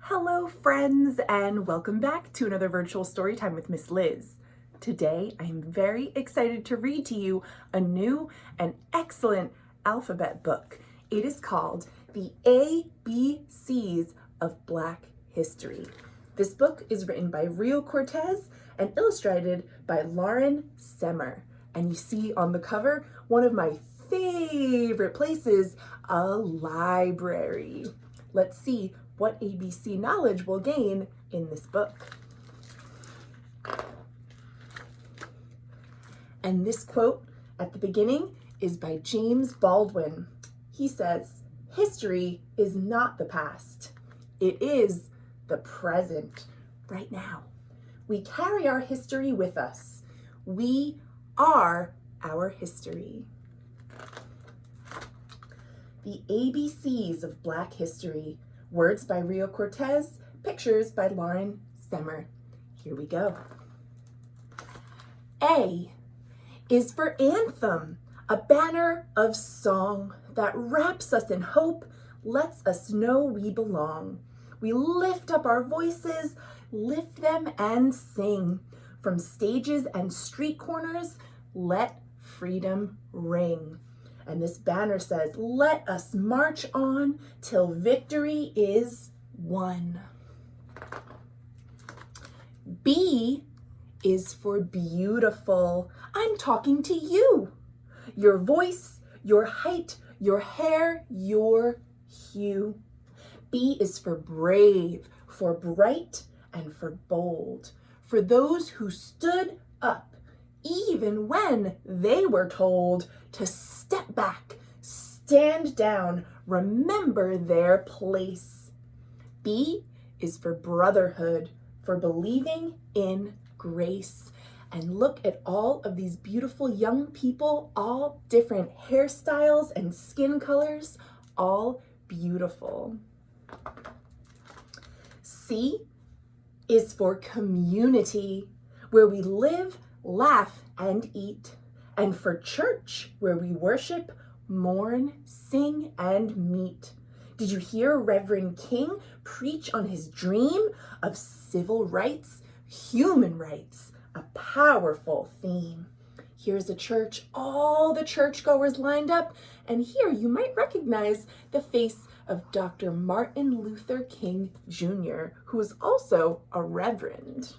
Hello friends, and welcome back to another virtual story time with Miss Liz. Today I am very excited to read to you a new and excellent alphabet book. It is called The ABCs of Black History. This book is written by Rio Cortez and illustrated by Lauren Semmer. And you see on the cover one of my favorite places, a library. Let's see what ABC knowledge we'll gain in this book. And this quote at the beginning is by James Baldwin. He says, "History is not the past. It is the present, right now. We carry our history with us. We are our history." The ABCs of Black History. Words by Rio Cortez, pictures by Lauren Semmer. Here we go. A is for Anthem, a banner of song that wraps us in hope, lets us know we belong. We lift up our voices, lift them and sing. From stages and street corners, let freedom ring. And this banner says, "Let us march on till victory is won." B is for beautiful. I'm talking to you. Your voice, your height, your hair, your hue. B is for brave, for bright, and for bold. For those who stood up, even when they were told to step back, stand down, remember their place. B is for brotherhood, for believing in grace. And look at all of these beautiful young people, all different hairstyles and skin colors, all beautiful. C is for community, where we live, laugh, and eat. And for church, where we worship, mourn, sing, and meet. Did you hear Reverend King preach on his dream of civil rights, human rights, a powerful theme? Here's a church, all the churchgoers lined up, and here you might recognize the face of Dr. Martin Luther King Jr., who is also a reverend.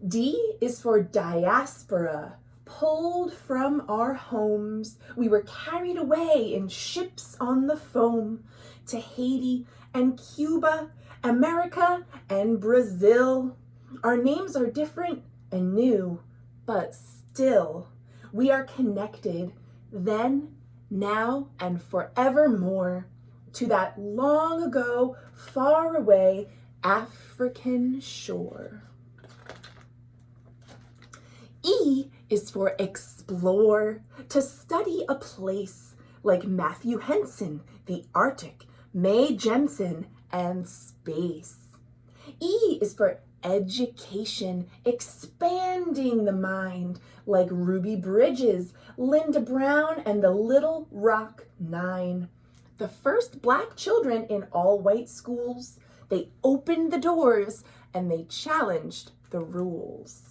D is for diaspora, pulled from our homes. We were carried away in ships on the foam to Haiti and Cuba, America and Brazil. Our names are different and new, but still we are connected then, now, and forevermore to that long ago, far away African shore. E is for explore, to study a place like Matthew Henson, the Arctic, Mae Jemison, and space. E is for education, expanding the mind like Ruby Bridges, Linda Brown, and the Little Rock Nine. The first Black children in all white schools. They opened the doors and they challenged the rules.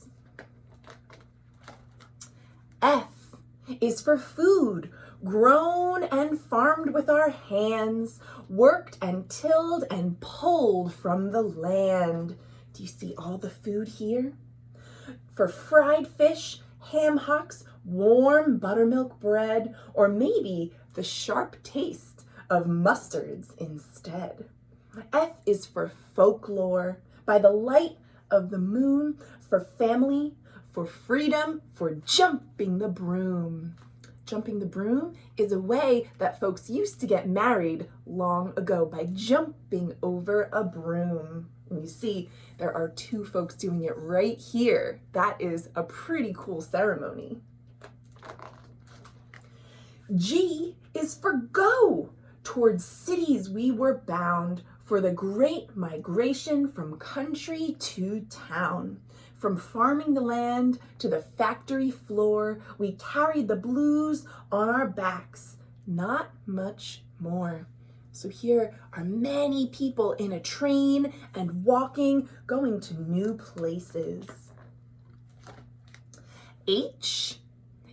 F is for food, grown and farmed with our hands, worked and tilled and pulled from the land. Do you see all the food here? For fried fish, ham hocks, warm buttermilk bread, or maybe the sharp taste of mustards instead. F is for folklore, by the light of the moon, for family, for freedom, for jumping the broom. Jumping the broom is a way that folks used to get married long ago, by jumping over a broom. And you see, there are two folks doing it right here. That is a pretty cool ceremony. G is for go, towards cities we were bound, for the great migration from country to town. From farming the land to the factory floor, we carried the blues on our backs, not much more. So here are many people in a train and walking, going to new places. H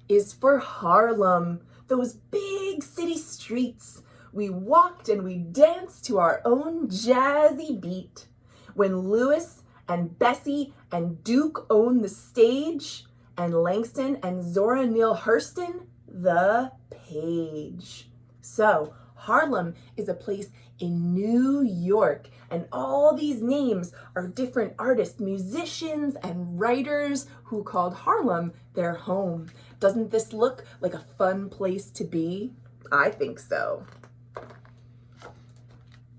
is for Harlem, those big city streets. We walked and we danced to our own jazzy beat. When Louis and Bessie and Duke owned the stage, and Langston and Zora Neale Hurston the page. So Harlem is a place in New York, and all these names are different artists, musicians, and writers who called Harlem their home. Doesn't this look like a fun place to be? I think so.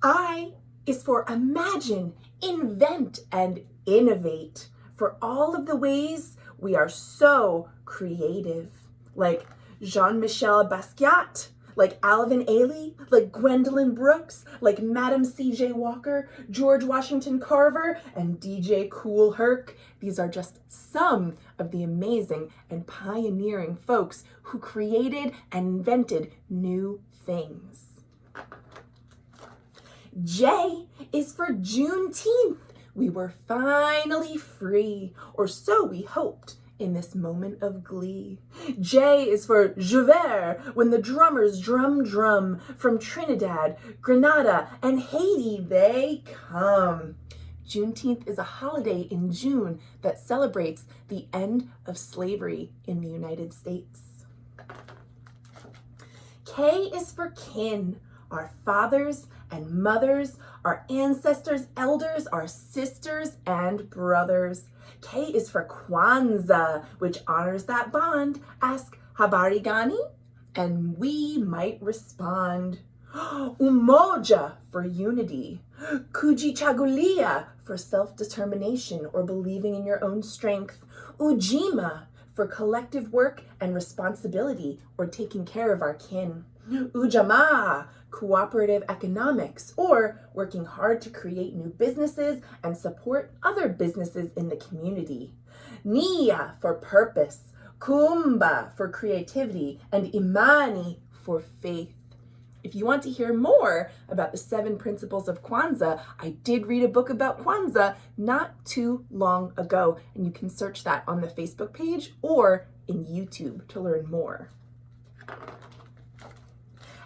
I is for imagine, invent, and innovate. For all of the ways we are so creative, like Jean-Michel Basquiat, like Alvin Ailey, like Gwendolyn Brooks, like Madam C.J. Walker, George Washington Carver, and DJ Kool Herc. These are just some of the amazing and pioneering folks who created and invented new things. J is for Juneteenth. We were finally free, or so we hoped in this moment of glee. J is for Javert, when the drummers drum from Trinidad, Grenada, and Haiti they come. Juneteenth is a holiday in June that celebrates the end of slavery in the United States. K is for kin, our fathers and mothers, our ancestors, elders, our sisters and brothers. K is for Kwanzaa, which honors that bond. Ask habari gani, and we might respond. Umoja for unity. Kujichagulia for self-determination or believing in your own strength. Ujima for collective work and responsibility or taking care of our kin. Ujamaa, cooperative economics, or working hard to create new businesses and support other businesses in the community. Nia for purpose, Kumba for creativity, and Imani for faith. If you want to hear more about the 7 principles of Kwanzaa, I did read a book about Kwanzaa not too long ago, and you can search that on the Facebook page or in YouTube to learn more.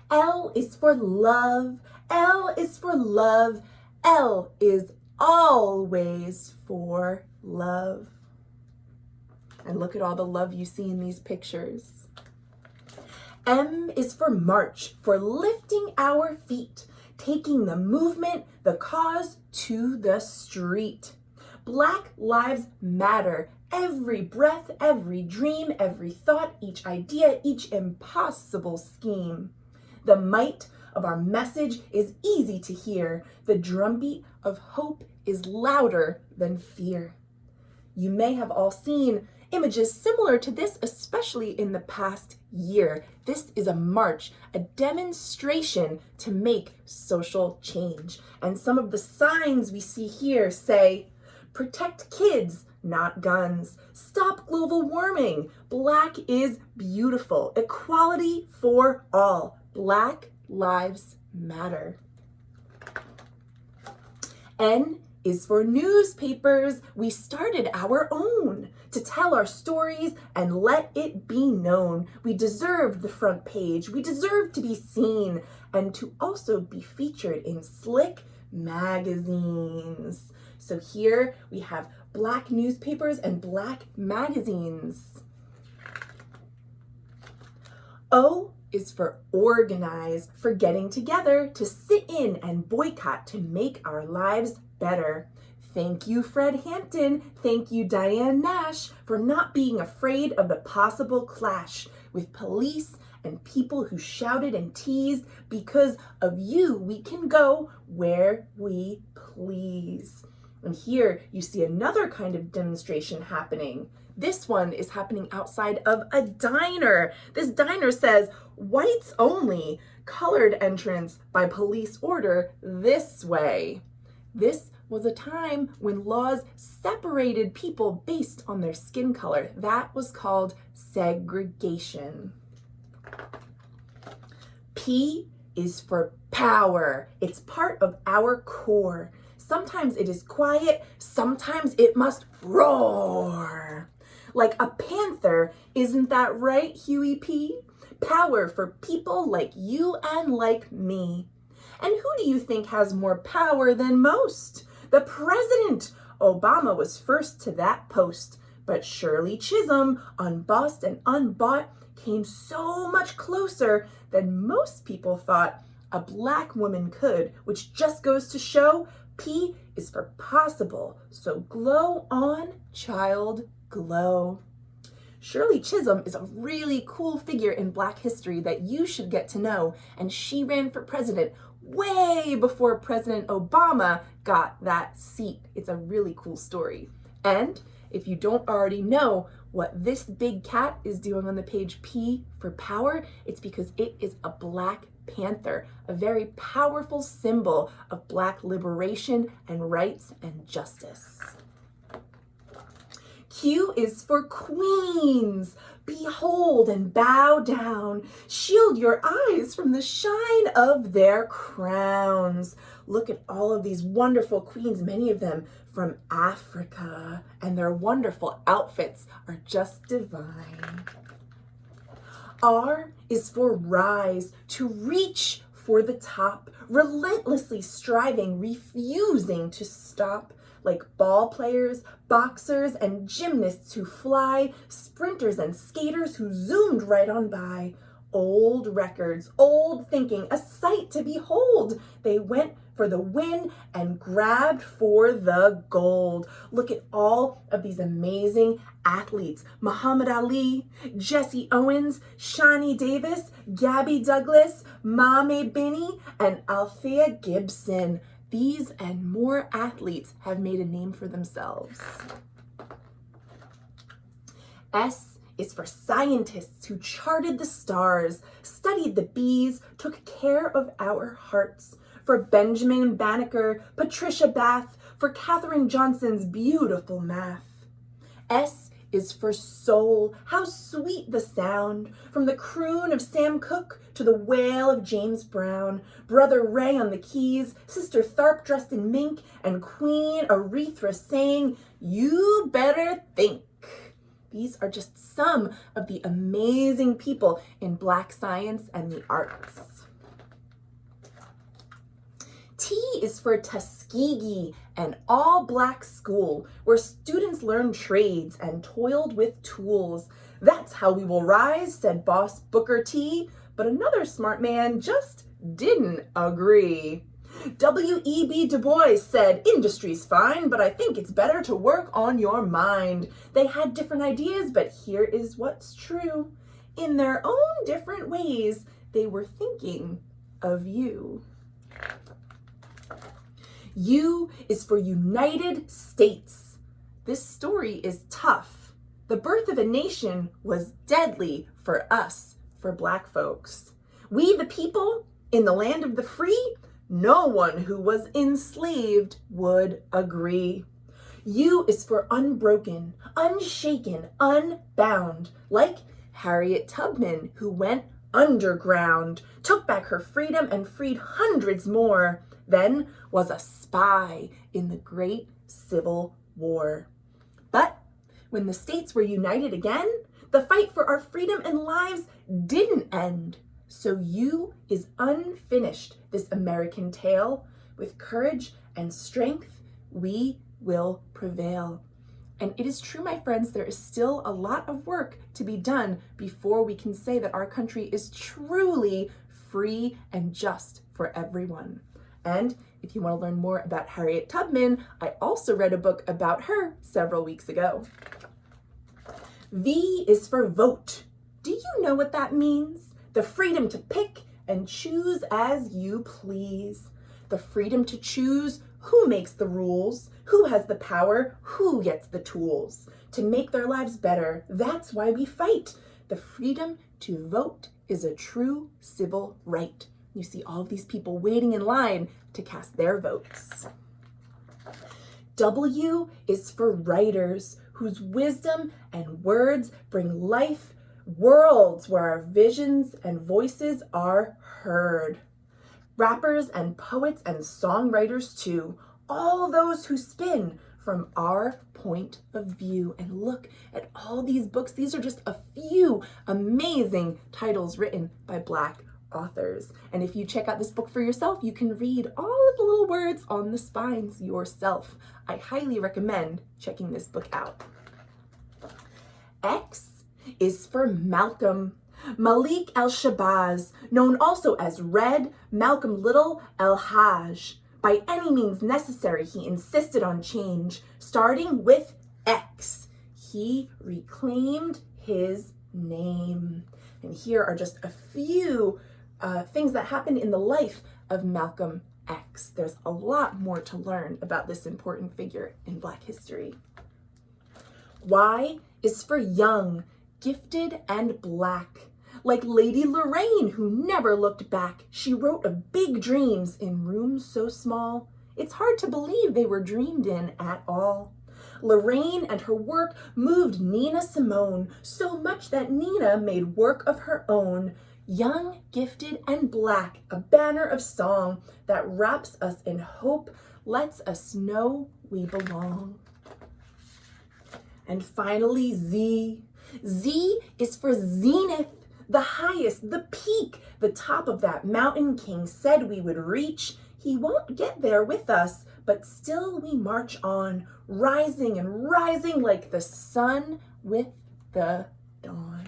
L is for love. L is for love. L is always for love. And look at all the love you see in these pictures. M is for march, for lifting our feet, taking the movement, the cause to the street. Black lives matter. Every breath, every dream, every thought, each idea, each impossible scheme. The might of our message is easy to hear. The drumbeat of hope is louder than fear. You may have all seen images similar to this, especially in the past year. This is a march, a demonstration to make social change. And some of the signs we see here say, protect kids, not guns. Stop global warming. Black is beautiful. Equality for all. Black lives matter. N is for newspapers. We started our own to tell our stories and let it be known. We deserved the front page. We deserved to be seen and to also be featured in slick magazines. So here we have Black newspapers and Black magazines. O is for organize, for getting together to sit in and boycott to make our lives better. Thank you, Fred Hampton. Thank you, Diane Nash, for not being afraid of the possible clash with police and people who shouted and teased. Because of you, we can go where we please. And here you see another kind of demonstration happening. This one is happening outside of a diner. This diner says, whites only, colored entrance by police order this way. This was a time when laws separated people based on their skin color. That was called segregation. P is for power. It's part of our core. Sometimes it is quiet, sometimes it must roar. Like a panther, isn't that right, Huey P? Power for people like you and like me. And who do you think has more power than most? The president. Obama was first to that post, but Shirley Chisholm, unbossed and unbought, came so much closer than most people thought a Black woman could, which just goes to show P is for possible. So glow on, child, glow. Shirley Chisholm is a really cool figure in Black history that you should get to know, and she ran for president way before President Obama got that seat. It's a really cool story. And if you don't already know what this big cat is doing on the page P for power, it's because it is a Black panther, a very powerful symbol of Black liberation and rights and justice. Q is for queens. Behold and bow down. Shield your eyes from the shine of their crowns. Look at all of these wonderful queens, many of them from Africa, and their wonderful outfits are just divine. R is for rise, to reach for the top, relentlessly striving, refusing to stop. Like ball players, boxers, and gymnasts who fly, sprinters and skaters who zoomed right on by. Old records, old thinking, a sight to behold. They went for the win and grabbed for the gold. Look at all of these amazing athletes. Muhammad Ali, Jesse Owens, Shani Davis, Gabby Douglas, Mame Binney, and Althea Gibson. These and more athletes have made a name for themselves. S is for scientists who charted the stars, studied the bees, took care of our hearts. For Benjamin Banneker, Patricia Bath, for Katherine Johnson's beautiful math. S is for soul. How sweet the sound, from the croon of Sam Cooke to the wail of James Brown. Brother Ray on the keys, Sister Tharp dressed in mink, and Queen Aretha saying, "You better think." These are just some of the amazing people in Black science and the arts. T is for Tuskegee, an all-Black school where students learned trades and toiled with tools. That's how we will rise, said Boss Booker T, but another smart man just didn't agree. W.E.B. Du Bois said, "Industry's fine, but I think it's better to work on your mind." They had different ideas, but here is what's true. In their own different ways, they were thinking of you. U is for United States. This story is tough. The birth of a nation was deadly for us, for Black folks. We the people in the land of the free, no one who was enslaved would agree. U is for unbroken, unshaken, unbound, like Harriet Tubman, who went underground, took back her freedom and freed hundreds more, then was a spy in the Great Civil War. But when the states were united again, the fight for our freedom and lives didn't end. So U is unfinished, this American tale. With courage and strength, we will prevail. And it is true, my friends, there is still a lot of work to be done before we can say that our country is truly free and just for everyone. And if you want to learn more about Harriet Tubman, I also read a book about her several weeks ago. V is for vote. Do you know what that means? The freedom to pick and choose as you please. The freedom to choose who makes the rules, who has the power, who gets the tools to make their lives better. That's why we fight. The freedom to vote is a true civil right. You see all of these people waiting in line to cast their votes. W is for writers whose wisdom and words bring life, worlds where our visions and voices are heard. rappers and poets and songwriters too, all those who spin from our point of view. And look at all these books. These are just a few amazing titles written by Black authors. And if you check out this book for yourself, you can read all of the little words on the spines yourself. I highly recommend checking this book out. X is for Malcolm Malik El-Shabazz, known also as Red Malcolm Little El-Hajj. By any means necessary, he insisted on change, starting with X. He reclaimed his name. And here are just a few things that happened in the life of Malcolm X. There's a lot more to learn about this important figure in Black history. Y is for young, gifted, and Black. Like Lady Lorraine, who never looked back, she wrote of big dreams in rooms so small, it's hard to believe they were dreamed in at all. Lorraine and her work moved Nina Simone so much that Nina made work of her own. Young, gifted, and Black, a banner of song that wraps us in hope, lets us know we belong. And finally, Z. Z is for zenith, the highest, the peak, the top of that mountain King said we would reach. He won't get there with us, but still we march on, rising and rising like the sun with the dawn.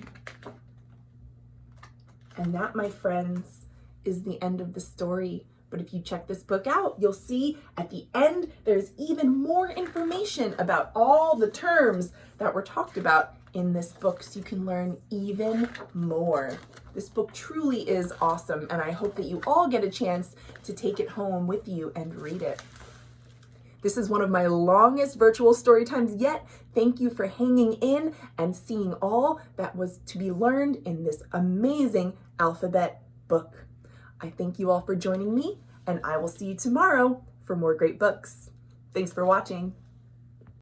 And that, my friends, is the end of the story. But if you check this book out, you'll see at the end, there's even more information about all the terms that were talked about in this book, so you can learn even more. This book truly is awesome, and I hope that you all get a chance to take it home with you and read it. This is one of my longest virtual story times yet. Thank you for hanging in and seeing all that was to be learned in this amazing alphabet book. I thank you all for joining me, and I will see you tomorrow for more great books. Thanks for watching.